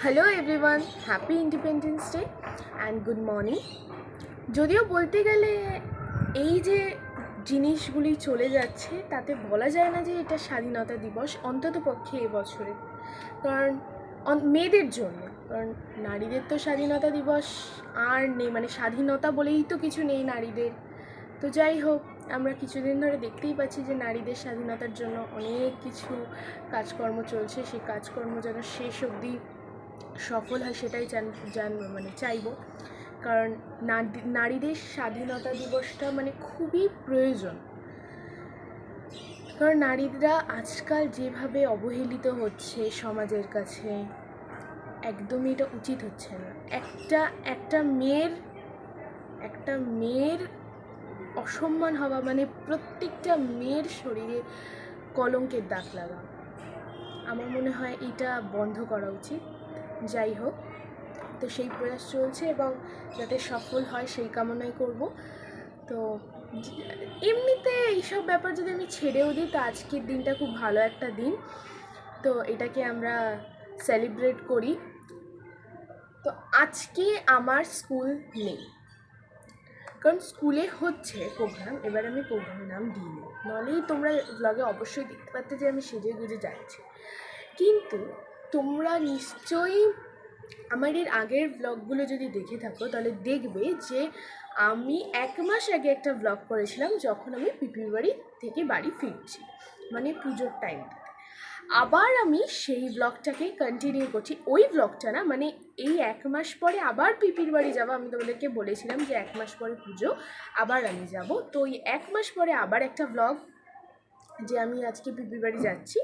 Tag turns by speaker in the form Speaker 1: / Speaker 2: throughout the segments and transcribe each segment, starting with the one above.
Speaker 1: Hello everyone, happy independence day and good morning. যদিও বলতে গেলে এই যে জিনিসগুলি চলে যাচ্ছে তাতে বলা যায় না যে এটা স্বাধীনতা দিবস, অন্তত পক্ষে এবছরে। কারণ মেয়েদের জন্য, কারণ নারীদের তো স্বাধীনতা দিবস আর নেই, মানে স্বাধীনতা বলেই তো কিছু নেই নারীদের। তো যাই হোক, আমরা কিছুদিন ধরে দেখতেই পাচ্ছি যে নারীদের স্বাধীনতার জন্য অনেক কিছু কাজকর্ম চলছে। সেই কাজকর্ম যেন শেষ অবধি সফল হয় সেটাই চাইব। কারণ নারীদের স্বাধীনতা দিবসটা মানে খুবই প্রয়োজন। কারণ নারীরা আজকাল যেভাবে অবহেলিত হচ্ছে সমাজের কাছে, একদমই এটা উচিত হচ্ছে না। একটা মেয়ের অসম্মান হওয়া মানে প্রত্যেকটা মেয়ের শরীরে কলঙ্কের দাগ লাগা। আমার মনে হয় এটা বন্ধ করা উচিত। যাই হোক, তো সেই প্রয়াস চলছে এবং যাতে সফল হয় সেই কামনাই করব। তো এমনিতে এইসব ব্যাপার যদি আমি ছেড়েও দিই, তো আজকের দিনটা খুব ভালো একটা দিন, তো এটাকে আমরা সেলিব্রেট করি। তো আজকে আমার স্কুল নেই, কারণ স্কুলে হচ্ছে প্রোগ্রাম। এবার আমি প্রোগ্রামের নাম দিইনি, নাহলেই তোমরা ব্লগে অবশ্যই দেখতে পারতে যে আমি সেজে গুজে যাচ্ছি। কিন্তু তোমরা নিশ্চয়ই আমার এর আগের ব্লগগুলো যদি দেখে থাকো তাহলে দেখবে যে আমি 1 মাস আগে একটা ব্লগ করেছিলাম যখন আমি পিপির বাড়ি থেকে বাড়ি ফিরছি, মানে পুজোর টাইমটাতে। আবার আমি সেই ব্লগটাকে কন্টিনিউ করছি। ওই ব্লগটা না, মানে এই 1 মাস পরে আবার পিপির বাড়ি যাবো। আমি তোমাদেরকে বলেছিলাম যে 1 মাস পরে পুজো, আবার আমি যাব। তো ওই 1 মাস পরে আবার একটা ব্লগ, যে আমি আজকে পিপির বাড়ি যাচ্ছি,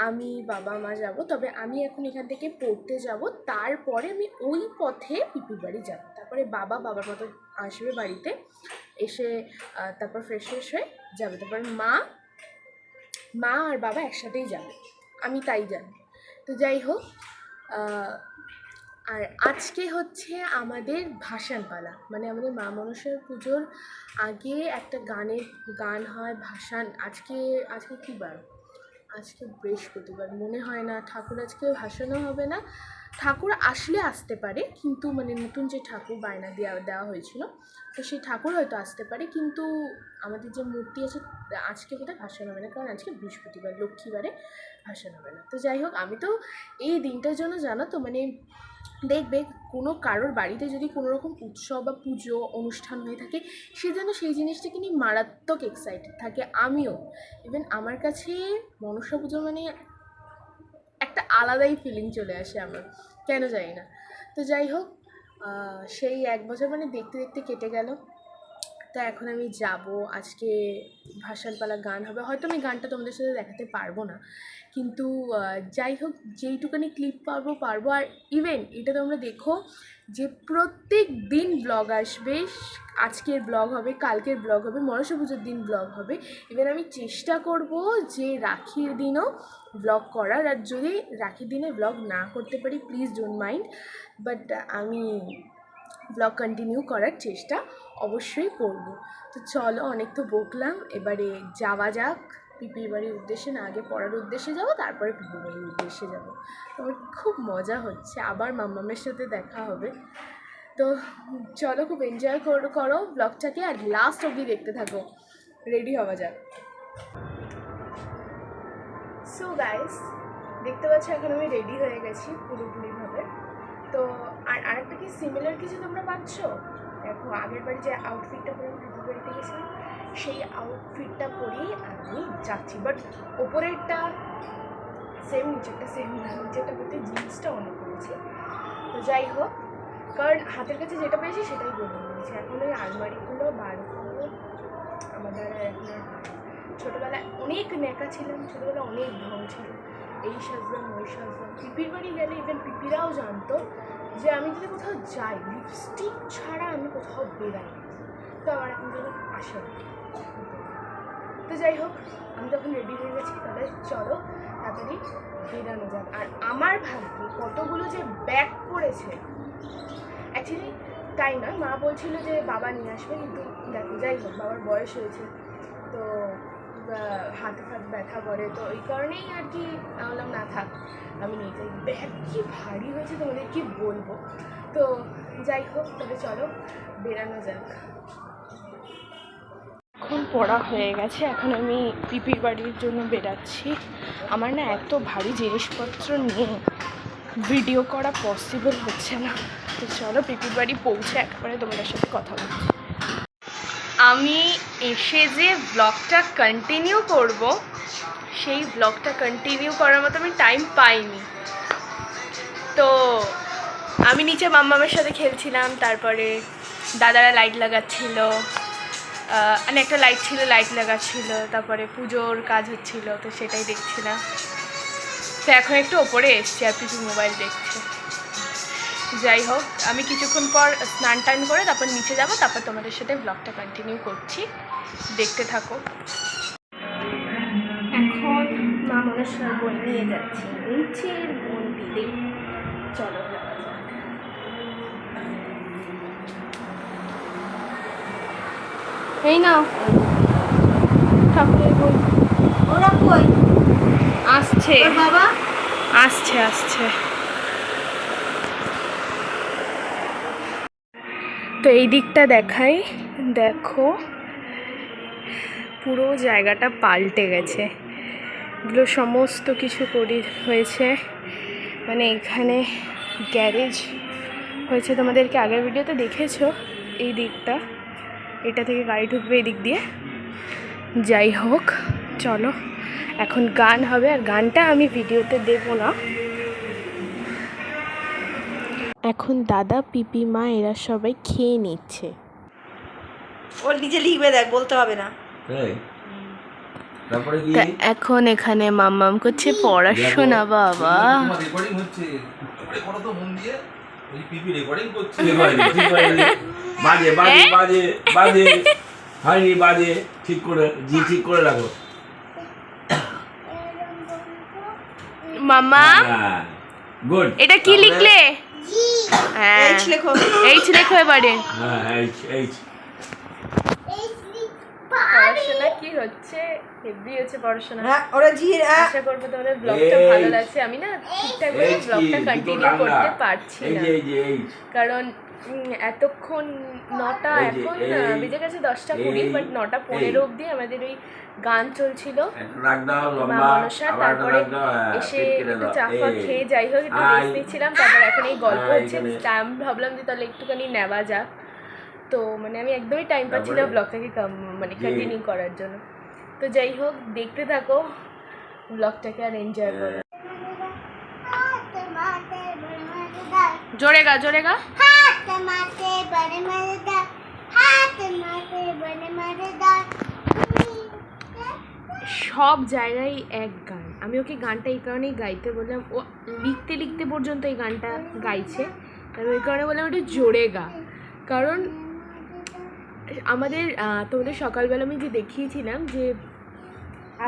Speaker 1: আমি বাবা মা যাব। তবে আমি এখন এখান থেকে পড়তে যাব, তারপরে আমি ওই পথে পিপির বাড়ি যাব। তারপরে বাবার মতো আসবে বাড়িতে এসে, তারপর ফ্রেশ হয়ে যাবে। তারপরে মা আর বাবা একসাথেই যাবে, আমি তাই জানি। তো যাই হোক, আর আজকে হচ্ছে আমাদের ভাসান পালা, মানে আমাদের মা মনসার পুজোর আগে একটা গান হয় ভাসান। আজকে কী বার? আজকে বৃহস্পতিবার, মনে হয় না ঠাকুর আজকে ভাসানো হবে না। ঠাকুর আসলে আসতে পারে, কিন্তু মানে নতুন যে ঠাকুর বায়না দেওয়া হয়েছিল, তো সেই ঠাকুর হয়তো আসতে পারে, কিন্তু আমাদের যে মূর্তি আছে আজকে বোধহয় ভাসানো হবে না, কারণ আজকে বৃহস্পতিবার, লক্ষ্মীবারে ভাসানো হবে না। তো যাই হোক, আমি তো এই দিনটার জন্য জানো তো, মানে দেখবে কোনো কারোর বাড়িতে যদি কোনো রকম উৎসব বা পুজো অনুষ্ঠান হয়ে থাকে, সে যেন সেই জিনিসটাকে নিয়ে মারাত্মক এক্সাইটেড থাকে। আমিও ইভেন, আমার কাছে মনসা পুজো মানে একটা আলাদাই ফিলিং চলে আসে আমার, কেন জানি না। তো যাই হোক, সেই 1 বছর মানে দেখতে দেখতে কেটে গেল। তো এখন আমি যাব, আজকে ভাসানপালা গান হবে। হয়তো আমি গানটা তোমাদের সাথে দেখাতে পারবো না, কিন্তু যাই হোক, যেইটুখানি ক্লিপ পারবো। আর ইভেন এটা তোমরা দেখো যে প্রত্যেক দিন ব্লগ আসবে। আজকের ব্লগ হবে, কালকের ব্লগ হবে, মনসা পুজোর দিন ব্লগ হবে। ইভেন আমি চেষ্টা করব যে রাখির দিনও ব্লগ করার, আর যদি রাখির দিনে ব্লগ না করতে পারি প্লিজ ডোন্ট মাইন্ড, বাট আমি ব্লগ কন্টিনিউ করার চেষ্টা অবশ্যই করব। তো চলো, অনেক তো বকলাম, এবারে যাওয়া যাক পিপির বাড়ির উদ্দেশ্যে। না, আগে পড়ার উদ্দেশ্যে যাব, তারপরে পিপির বাড়ির উদ্দেশ্যে যাব। আমার খুব মজা হচ্ছে, আবার মাম্মামের সাথে দেখা হবে। তো চলো, খুব এনজয় করো ব্লগটাকে, আর লাস্ট অবধি দেখতে থাকো। রেডি হওয়া যাক। সো গাইস, দেখতে পাচ্ছ এখন আমি রেডি হয়ে গেছি পুরোপুরিভাবে। তো আর আরেকটা কি সিমিলার কিছু তোমরা পাচ্ছ? দেখো, আগের বাড়ি যে আউটফিটটা পরে আমি দিদির বাড়িতে গেছিলাম, সেই আউটফিটটা পরেই আমি যাচ্ছি। বাট ওপরেরটা সেম, নিচেরটা সেম না। নিচেরটা বলতে জিন্সটা অনেক করেছি। তো যাই হোক, কারণ হাতের কাছে যেটা পেয়েছি সেটাই বলে নিয়েছি। এখন ওই আলমারিগুলো বার করবো, আমার দ্বারা এখন ছোটোবেলায় অনেক ন্যাকা ছিলাম, ছোটোবেলায় অনেক ঢং ছিল, এই সাজলাম ওই সাজলাম। পিপির বাড়ি গেলে ইভেন পিপিরাও জানতো যে আমি যদি কোথাও যাই লিপস্টিক ছাড়া আমি কোথাও বেরাই, তো আমার এখন যেন আসে না। তো যাই হোক, আমি তখন রেডি হয়ে গেছি, তাহলে চলো তাড়াতাড়ি বেরানো যাক। আর আমার ভাগ্যে কতগুলো যে ব্যাগ পড়েছে, অ্যাকচুয়ালি তাই নয়, মা বলছিল যে বাবা নিয়ে আসবে, কিন্তু দেখো যাই হোক, বাবার বয়স হয়েছে, তো হাতে ফাতে ব্যথা করে, তো ওই কারণেই আর কি বললাম না থাক আমি নিয়ে যাই। ব্যাগ কি ভারী হয়েছে তোমাদের কি বলবো। তো যাই হোক, তবে চলো বেরানো যাক। এখন পড়া হয়ে গেছে, এখন আমি পিপির বাড়ির জন্য বেরাচ্ছি। আমার না এত ভারী জিনিসপত্র নিয়ে ভিডিও করা পসিবল হচ্ছে না। তো চলো পিপির বাড়ি পৌঁছে একবারে তোমাদের সাথে কথা বলছি। আমি এসে যে ব্লগটা কন্টিনিউ করব, সেই ব্লগটা কন্টিনিউ করার মতো আমি টাইম পাইনি। তো আমি নিচে মাম্মামের সাথে খেলছিলাম, তারপরে দাদারা লাইট লাগাচ্ছিল, মানে একটা লাইট ছিল, লাইট লাগাচ্ছিল, তারপরে পুজোর কাজ হচ্ছিল, তো সেটাই দেখছিলাম। তো এখন একটু ওপরে এসছি আর কিছু মোবাইল দেখছে। যাই হোক, আমি কিছুক্ষণ পর স্নান টান করে তারপর নিচে যাব, তারপর তোমাদের সাথে ব্লগটা কন্টিনিউ করছি, দেখতে থাকো। এখন মা মনসার বই নিয়ে যাচ্ছি নিচের মন্দিরে, চলো যাওয়া যাক। এই নাও ঠাকুরের বই।
Speaker 2: ওরা কই?
Speaker 1: আসছে
Speaker 2: বাবা
Speaker 1: আসছে আসছে। তো এই দিকটা দেখাই, দেখো পুরো জায়গাটা পাল্টে গেছে, এগুলো সমস্ত কিছু হয়েছে। মানে এখানে গ্যারেজ হয়েছে, তোমাদেরকে আগের ভিডিওতে দেখেছো এই দিকটা, এটা থেকে গাড়ি ঢুকবে এই দিক দিয়ে। যাই হোক চলো, এখন গান হবে, আর গানটা আমি ভিডিওতে দেব না। এখন দাদা পিপি মা এরা সবাই খেয়ে নিচ্ছে।
Speaker 2: ওর নিজে লিখবে, দেখ বলতে হবে না।
Speaker 3: তারপরে কি
Speaker 1: এখন এখানে মাম্মাম করছে পড়াশোনা। বাবা
Speaker 3: রেকর্ডিং হচ্ছে, করো তো মন দিয়ে। ওই পিপি রেকর্ডিং করছে, বাজে বাজে বাজে বাজে হয়নি, বাজে ঠিক করে জি ঠিক করে রাখো
Speaker 1: মামা।
Speaker 3: গুড।
Speaker 1: এটা কি লিখলে? হ্যাঁ
Speaker 2: এইচ লেখো।
Speaker 1: এইচ লেখো এবারে।
Speaker 3: হ্যাঁ এইচ এইচ।
Speaker 1: পড়াশোনা কি হচ্ছে, হেভি হচ্ছে পড়াশোনা।
Speaker 2: হ্যাঁ ওরা জি।
Speaker 1: আশা করবো তোমাদের ব্লগটা ভালো লাগছে। আমি না ঠিকঠাক করে ব্লগটা কন্টিনিউ করতে পারছি না, কারণ এতক্ষণ 9টা, এখন বেজে গেছে 10টা 20, বাট 9টা 15 অবধি আমাদের ওই গান চলছিল মা মনসার। তারপরে এসে একটু চা ফা খেয়ে যাই হোক একটু রেস্ট নিচ্ছিলাম, তারপর এখন এই গল্প হচ্ছে। আমি ভাবলাম যে তাহলে একটুখানি নেওয়া যাক। তো মানে আমি একদমই টাইম পাচ্ছি না ব্লগটাকে মানে কন্টিনিউ করার জন্য। তো যাই হোক, দেখতে থাকো ব্লগটাকে আর এনজয় করো। জোরে গা জোরে গা। সব জায়গায় এক গান। আমি ওকে গানটা এই কারণেই গাইতে বললাম, ও লিখতে লিখতে পর্যন্ত এই গানটা গাইছে, আমি ওই কারণে বললাম একটু জোরে গা। কারণ আমাদের তোমাদের সকালবেলা আমি যে দেখিয়েছিলাম, যে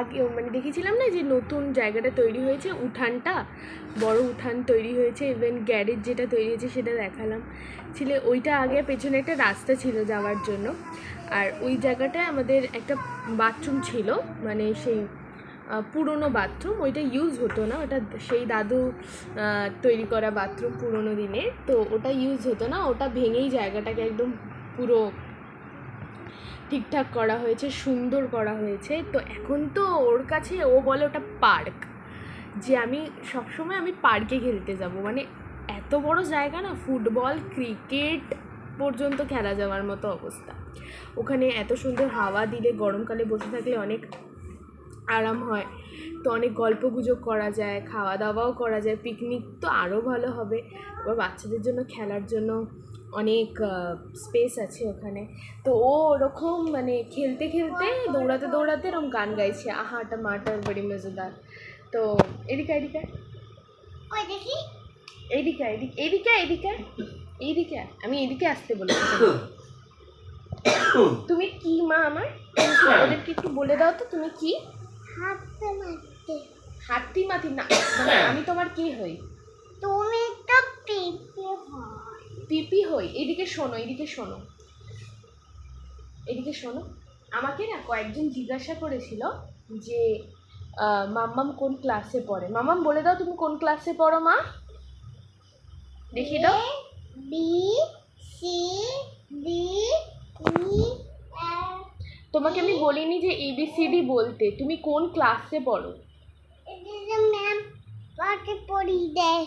Speaker 1: আগে মানে দেখিয়েছিলাম না যে নতুন জায়গাটা তৈরি হয়েছে, উঠানটা বড় উঠান তৈরি হয়েছে, ইভেন গ্যারেজ যেটা তৈরি হয়েছে সেটা দেখালাম ছিল। ওইটা আগে পেছনে একটা রাস্তা ছিল যাওয়ার জন্য, আর ওই জায়গাটায় আমাদের একটা বাথরুম ছিল, মানে সেই পুরনো বাথরুম, ওইটা ইউজ হতো না, ওটা সেই দাদু তৈরি করা বাথরুম পুরনো দিনের, তো ওটা ইউজ হতো না, ওটা ভেঙেই জায়গাটাকে একদম পুরো ঠিকঠাক করা হয়েছে, সুন্দর করা হয়েছে। তো এখন তো ওর কাছে ও বলে ওটা পার্ক, যে আমি সবসময় আমি পার্কে খেলতে যাব, মানে এত বড় জায়গা না, ফুটবল ক্রিকেট পর্যন্ত খেলা যাওয়ার মতো অবস্থা। ওখানে এত সুন্দর হাওয়া দিলে, গরমকালে বসে থাকলে অনেক আরাম হয়, তো অনেক গল্পগুজব করা যায়, খাওয়া দাওয়াও করা যায়, পিকনিক তো আরও ভালো হবে। আবার বাচ্চাদের জন্য খেলার জন্য অনেক স্পেস আছে ওখানে। তো ও ওরকম মানে খেলতে খেলতে দৌড়াতে দৌড়াতে এরকম গান গাইছে, আহা টমাটার বড়ি মজেদার। তো এদিকে এদিকে এইদিকে এইদিকে এইদিকে এইদিকে এইদিকে, আমি এইদিকে আসতে বলেছি। তুমি কি মা আমার? ওদেরকে একটু বলে দাও তো তুমি কি? হাতি মাতি না, আমি তোমার কি হই?
Speaker 4: তুমি তো পিপি হও।
Speaker 1: পিপি হই। এদিকে শোনো, এদিকে শোনো, এদিকে শোনো। আমাকে না কয়েকজন জিজ্ঞাসা করেছিল যে মাম্মাম কোন ক্লাসে পড়ে। মাম্মাম বলে দাও তুমি কোন ক্লাসে পড়ো মা, দেখিয়ে দাও।
Speaker 4: B C D E F.
Speaker 1: তোমাকে আমি বলিনি যে ABCD বলতে, তুমি কোন ক্লাসে পড়ো?
Speaker 4: এটা ম্যাম পাঠে পড়ি দেয়।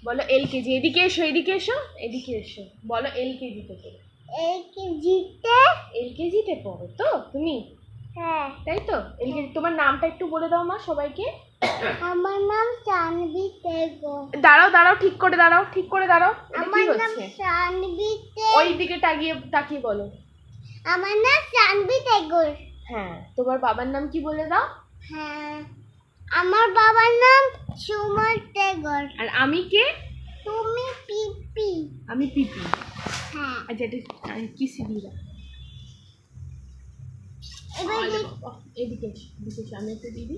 Speaker 1: বলো LKG। এদিকে এসো, এদিকে এসো, এদিকে এসো, বলো LKG-তে পড়ো।
Speaker 4: LKG-তে।
Speaker 1: LKG-তে পড়ো তো তুমি,
Speaker 4: হ্যাঁ।
Speaker 1: তাই তো? LKG। তোমার নামটা একটু বলে দাও মা সবাইকে।
Speaker 4: আমার নাম সানভি তেগো।
Speaker 1: দাঁড়াও দাঁড়াও, ঠিক করে দাঁড়াও, ঠিক করে দাঁড়াও। এটা কি
Speaker 4: আমার নাম
Speaker 1: হচ্ছে?
Speaker 4: সানভি
Speaker 1: ওই দিকে তাকিয়ে বলো।
Speaker 4: আমার নাম সানভি তেগো।
Speaker 1: হ্যাঁ, তোমার বাবার নাম কি বলে দাও।
Speaker 4: হ্যাঁ, আমার বাবার নাম সুমন তেগর।
Speaker 1: আর আমি কে?
Speaker 4: তুমি পিপি।
Speaker 1: আমি পিপি।
Speaker 4: হ্যাঁ।
Speaker 1: আচ্ছা, এটা কিসে দিয়ে দাও।
Speaker 4: এবার
Speaker 1: এদিকে এসো, এদিকে এসো, আমি একটা দিদি।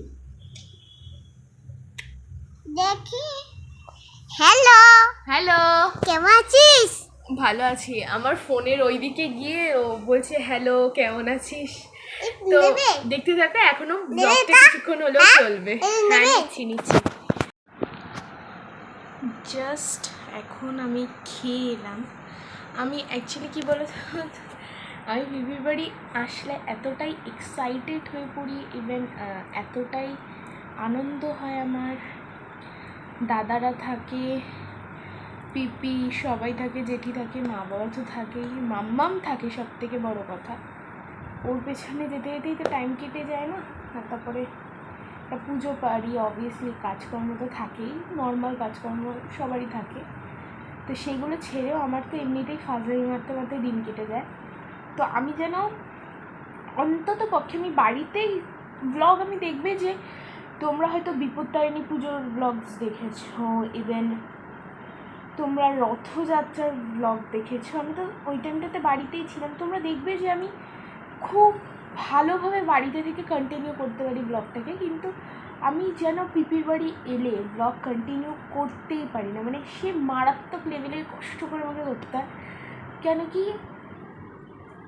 Speaker 4: দেখি। হ্যালো।
Speaker 1: হ্যালো,
Speaker 4: কেমন আছিস?
Speaker 1: ভালো আছি। আমার ফোনের ওইদিকে গিয়ে ও বলছে হ্যালো কেমন আছিস। তো
Speaker 4: নেবে?
Speaker 1: দেখতে থাকো, এখনো
Speaker 4: নেবে
Speaker 1: ব্লগটা
Speaker 4: তা?
Speaker 1: কিছুক্ষণ হলেও
Speaker 4: হ্যাঁ?
Speaker 1: চলবে।
Speaker 4: এই
Speaker 1: হ্যাঁ,
Speaker 4: নেবে?
Speaker 1: নিচ্ছি। জাস্ট এখন আমি খেয়ে এলাম। আমি অ্যাকচুয়ালি কী বলো তো, আমি বিবির বাড়ি আসলে এতটাই এক্সাইটেড হয়ে পড়ি, ইভেন এতটাই আনন্দ হয় আমার। দাদারা থাকে, পিপি সবাই থাকে, জেঠি থাকে, মা বাবা তো থাকেই, মাম্মাম থাকে সব থেকে বড় কথা। ওর পেছনে যেতে যেতেই তো টাইম কেটে যায় না। আর তারপরে একটা পুজো পারি, অবভিয়াসলি কাজকর্ম তো থাকেই, নর্মাল কাজকর্ম সবারই থাকে। তো সেইগুলো ছেড়েও আমার তো এমনিতেই ফাজলামি মারতে মারতে দিন কেটে যায়। তো আমি যেন অন্তত পক্ষে আমি বাড়িতেই ব্লগ আমি দেখবে যে তোমরা হয়তো বিপত্তারিণী পুজোর ব্লগস দেখেছো, ইভেন তোমরা রথযাত্রার ব্লগ দেখেছো। আমি তো ওই টাইমটাতে বাড়িতেই ছিলাম। তোমরা দেখবে যে আমি খুব ভালোভাবে বাড়িতে থেকে কন্টিনিউ করতে পারি ব্লগটাকে, কিন্তু আমি যেন পিপির বাড়ি এলে ব্লগ কন্টিনিউ করতেই পারি না। মানে সে মারাত্মক লেভেলের কষ্ট করে আমাকে করতে হয়। কেন কি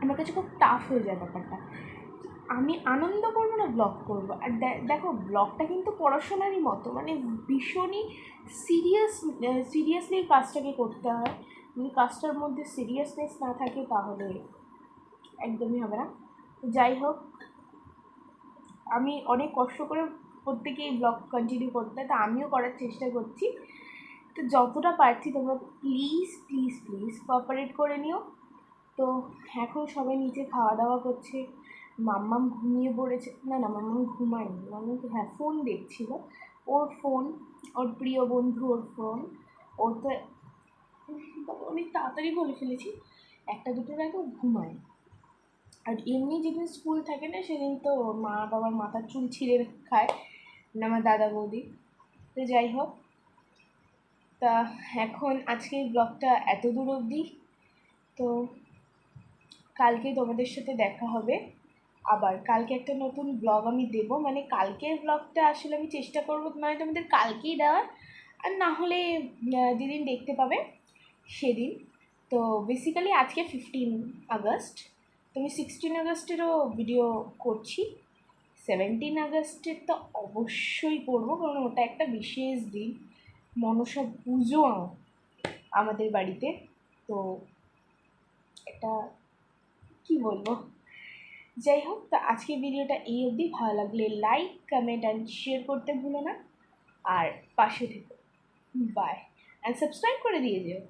Speaker 1: আমার কাছে খুব টাফ হয়ে যায় ব্যাপারটা। আমি আনন্দ করবো না ব্লগ করবো। আর দেখো, ব্লগটা কিন্তু পড়াশোনারই মতো, মানে ভীষণই সিরিয়াসলি কাজটাকে করতে হয়। যদি কাজটার মধ্যে সিরিয়াসনেস না থাকে তাহলে একদমই হবে না। যাই হোক, আমি অনেক কষ্ট করে প্রত্যেকেই ব্লগ কন্টিনিউ করতে হয়, তা আমিও করার চেষ্টা করছি। তো যতটা পারছি তোমরা প্লিজ প্লিজ প্লিজ কোঅপারেট করে নিও। তো এখন সবাই নিচে খাওয়া দাওয়া করছে। মাম্মাম ঘুমিয়ে পড়েছে। না না, মাম্মাম ঘুমায়নি, মাম্মাম তো হ্যাঁ ফোন দেখছিল। ওর ফোন, ওর প্রিয় বন্ধু ওর ফোন। ওর তো অনেক তাড়াতাড়ি বলে ফেলেছি, 1-2টোর আগে ও ঘুমায়। আর এমনি যেদিন স্কুল থাকে না সেদিন তো মা বাবার মাথার চুল ছিঁড়ে খায় না আমার দাদা বৌদি। তো যাই হোক, তা এখন আজকের ব্লগটা এত দূর অবধি। তো কালকে তোমাদের সাথে দেখা হবে আবার। কালকে একটা নতুন ব্লগ আমি দেবো, মানে কালকের ব্লগটা আসলে আমি চেষ্টা করবো মানে তোমাদের কালকেই দেওয়ার, আর না হলে যেদিন দেখতে পাবে সেদিন। তো বেসিক্যালি আজকে 15 আগস্ট, তো আমি 16 আগস্টেরও ভিডিও করছি। 17 আগস্টের তো অবশ্যই করবো, কারণ ওটা একটা বিশেষ দিন, মনসা পুজো আমাদের বাড়িতে। তো এটা কি বলবো, যাই হোক, তো আজকের ভিডিওটা এই অবধি। ভালো লাগলে লাইক, কমেন্ট অ্যান্ড শেয়ার করতে ভুলো না, আর পাশে থেকো। বাই, অ্যান্ড সাবস্ক্রাইব করে দিয়ে যেও।